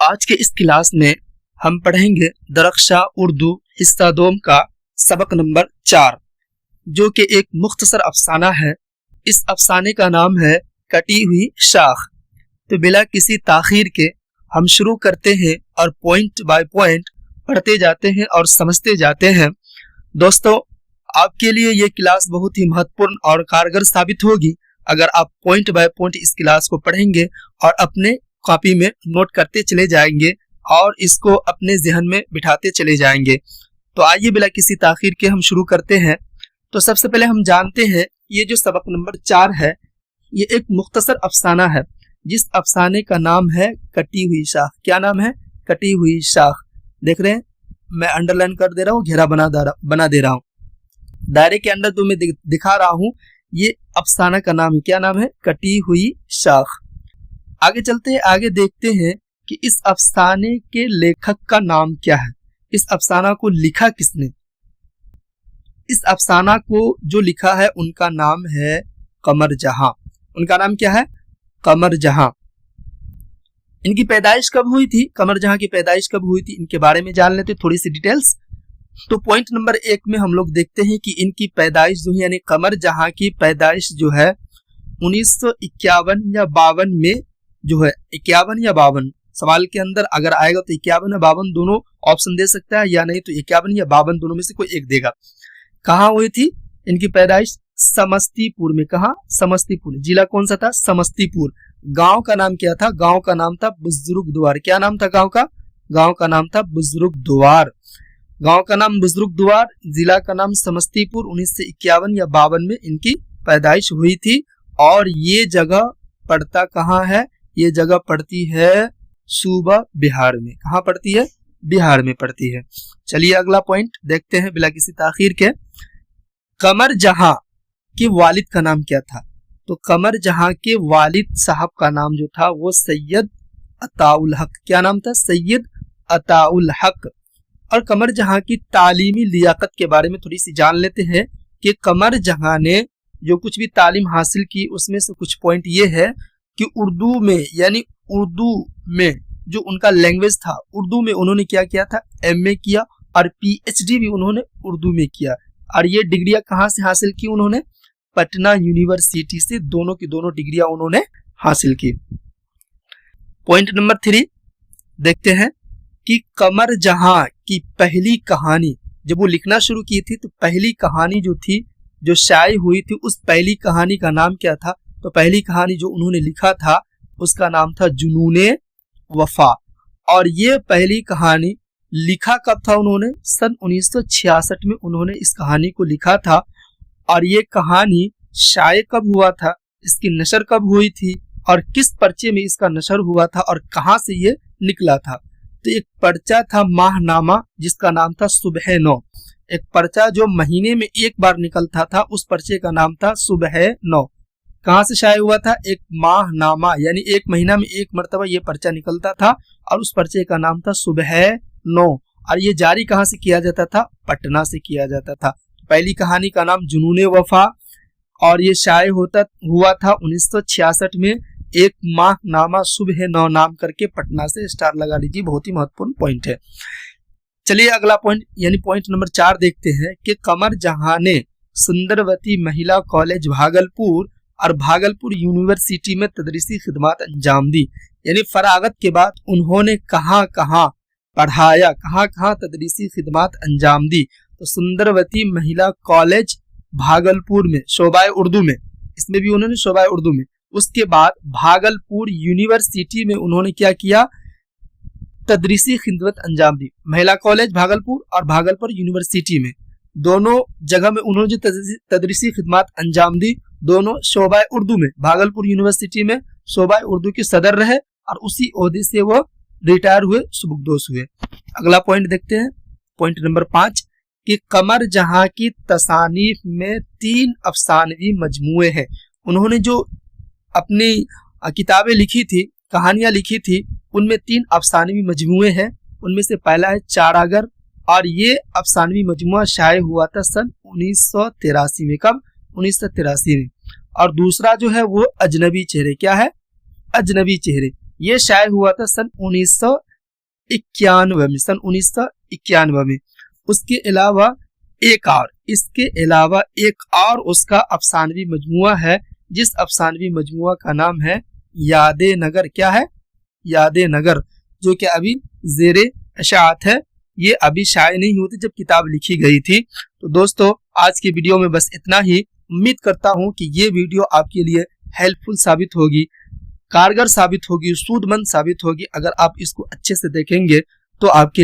आज के इस क्लास में हम पढ़ेंगे दरख्शा उर्दू हिस्सा दोम का सबक नंबर 4, जो कि एक मुख्तसर अफसाना है। इस अफसाने का नाम है कटी हुई शाख। तो बिला किसी ताखीर के हम शुरू करते हैं और पॉइंट बाय पॉइंट पढ़ते जाते हैं और समझते जाते हैं। दोस्तों, आपके लिए ये क्लास बहुत ही महत्वपूर्ण और कारगर साबित होगी अगर आप पॉइंट बाय पॉइंट इस क्लास को पढ़ेंगे और अपने कॉपी में नोट करते चले जाएंगे और इसको अपने जहन में बिठाते चले जाएंगे। तो आइए बिला किसी ताखीर के हम शुरू करते हैं। तो सबसे पहले हम जानते हैं ये जो सबक नंबर 4 है, ये एक मुख्तसर अफसाना है जिस अफसाने का नाम है कटी हुई शाख। क्या नाम है? कटी हुई शाख। देख रहे हैं, मैं अंडरलाइन कर दे रहा हूँ, घेरा बना दे रहा हूँ। दायरे के अंदर तो मैं दिखा रहा हूँ। ये अफसाना का नाम है, क्या नाम है? कटी हुई शाख। आगे चलते हैं, आगे देखते हैं कि इस अफसाने के लेखक का नाम क्या है। इस अफसाना को लिखा किसने? इस अफसाना को जो लिखा है उनका नाम है कमर जहां। उनका नाम क्या है? कमर जहां। इनकी पैदाइश कब हुई थी? कमर जहां की पैदाइश कब हुई थी, इनके बारे में जान लेते थोड़ी सी डिटेल्स। तो पॉइंट नंबर 1 में हम लोग देखते हैं कि इनकी पैदाइश जो है, यानी कमर जहां की पैदाइश जो है 1951 या 52 में जो है, 51 या 52 सवाल के अंदर अगर आएगा तो 51 या 52 दोनों ऑप्शन दे सकता है, या नहीं तो 51 या 52 दोनों में से कोई एक देगा। कहाँ हुई थी इनकी पैदाइश? समस्तीपुर में। कहा? समस्तीपुर। जिला कौन सा था? समस्तीपुर। गांव का नाम क्या था? गांव का नाम था बुजुर्ग द्वार। क्या नाम था गांव का? गांव का नाम था बुजुर्ग द्वार। गांव का नाम बुजुर्ग द्वार, जिला का नाम समस्तीपुर। 1951 या 52 में इनकी पैदाइश हुई थी। और ये जगह पड़ता कहाँ है? ये जगह पड़ती है सूबा बिहार में। कहाँ पड़ती है? बिहार में पड़ती है। चलिए अगला पॉइंट देखते हैं बिला किसी ताखीर के। कमर जहां के वालिद का नाम क्या था? तो कमर जहां के वालिद साहब का नाम जो था वो सैयद अताउल हक। क्या नाम था? सैयद अताउल हक। और कमर जहां की तालीमी लियाकत के बारे में थोड़ी सी जान लेते हैं कि कमर जहां ने जो कुछ भी तालीम हासिल की उसमें से कुछ पॉइंट ये है कि उर्दू में, यानी उर्दू में जो उनका लैंग्वेज था, उर्दू में उन्होंने क्या किया था? MA किया और PhD भी उन्होंने उर्दू में किया। और ये डिग्रियां कहाँ से हासिल की उन्होंने? पटना यूनिवर्सिटी से दोनों की दोनों डिग्रियां उन्होंने हासिल की। पॉइंट नंबर 3 देखते हैं कि कमर जहां की पहली कहानी जब वो लिखना शुरू की थी तो पहली कहानी जो थी, जो शाये हुई थी, उस पहली कहानी का नाम क्या था? तो पहली कहानी जो उन्होंने लिखा था उसका नाम था जुनूने वफा। और ये पहली कहानी लिखा कब था उन्होंने? सन 1966 में उन्होंने इस कहानी को लिखा था। और ये कहानी शाये कब हुआ था, इसकी नशर कब हुई थी और किस पर्चे में इसका नशर हुआ था और कहाँ से ये निकला था? तो एक पर्चा था माहनामा जिसका नाम था सुबह नौ। एक पर्चा जो महीने में एक बार निकलता था, उस पर्चे का नाम था सुबह नौ। कहाँ से शाये हुआ था? एक माहनामा, यानी एक महीना में एक मरतबा ये पर्चा निकलता था और उस पर्चे का नाम था सुबह नौ। और ये जारी कहाँ से किया जाता था? पटना से किया जाता था। पहली कहानी का नाम जुनूने वफा और ये शाये हुआ था 1966 में। एक माहनामा सुबह नौ नाम करके पटना से स्टार लगा लीजिए, बहुत ही महत्वपूर्ण पॉइंट है। चलिए अगला पॉइंट यानी पॉइंट नंबर 4 देखते हैं कि कमर जहां ने सुंदरवती महिला कॉलेज भागलपुर और भागलपुर यूनिवर्सिटी में तदरीसी खिदमत अंजाम दी। यानी फरागत के बाद उन्होंने कहाँ कहाँ पढ़ाया, कहाँ कहाँ तदरीसी खिदमत अंजाम दी? तो सुंदरवती महिला कॉलेज भागलपुर में शोबाए उर्दू में, इसमें भी उन्होंने शोबाए उर्दू में। उसके बाद भागलपुर यूनिवर्सिटी में उन्होंने क्या किया? तदरीसी खिदमत अंजाम दी। महिला कॉलेज भागलपुर और भागलपुर यूनिवर्सिटी में, दोनों जगह में उन्होंने जो तदरीसी खिदमत अंजाम दी, दोनों शोबाए उर्दू में। भागलपुर यूनिवर्सिटी में शोबाए उर्दू के सदर रहे और उसी ओहदे से वो रिटायर हुए, सुबुकदोश हुए। अगला पॉइंट देखते हैं, पॉइंट नंबर 5 कि कमर जहां की तसानीफ में 3 अफसानवी मजमुए हैं। उन्होंने जो अपनी किताबें लिखी थी, कहानियां लिखी थी, उनमें 3 अफसानवी मजमुए हैं। उनमें से पहला है चारागर और ये अफसानवी मजमुआ शाये हुआ था सन 1983 में। कब? 1983 में। और दूसरा जो है वो अजनबी चेहरे। क्या है? अजनबी चेहरे। ये शाये हुआ था सन 1991 में, सन 1991 में। उसके अलावा इसके अलावा एक और उसका अफसानवी मजमुआ है, जिस अफसानवी मजमुआ का नाम है यादे नगर। क्या है? यादे नगर, जो कि अभी ज़ेरे अशाअत है। ये अभी शाये नहीं होती जब किताब लिखी गई थी। तो दोस्तों, आज की वीडियो में बस इतना ही। उम्मीद करता हूं कि ये वीडियो आपके लिए हेल्पफुल साबित होगी, कारगर साबित होगी, सूदमंद साबित होगी। अगर आप इसको अच्छे से देखेंगे तो आपके लिए